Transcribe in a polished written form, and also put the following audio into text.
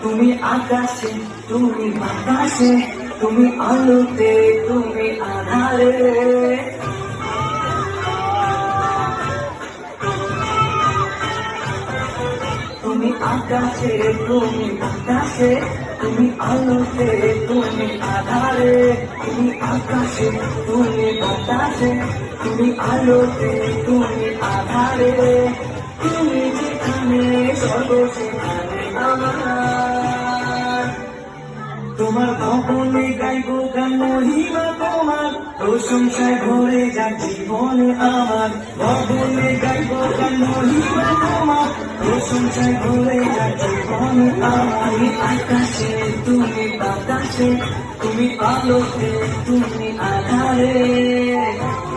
তুমি আকাশে, তুমি বাতাসে, তুমি আলোতে, তুমি আধারে। তুমি আকাশে, তুমি বাতাসে, তুমি আলোতে, তুমি আধারে। তুমি আকাশে, তুমি বাতাসে, তুমি আলোতে, তুমি আধারে। তুমি যেখানে সর্বশেখানে আমার। তোমার ভবনে গাইবো গান মহিমা তোমার, প্রশংসায় ভরে যাক জীবনে আমার। ভবনে গাইবো গান মহিমা তোমার, প্রশংসায় ভরে যাক জীবনে আমার। তুমি আকাশে, তুমি বাতাসে, তুমি আলোতে, তুমি আধারে।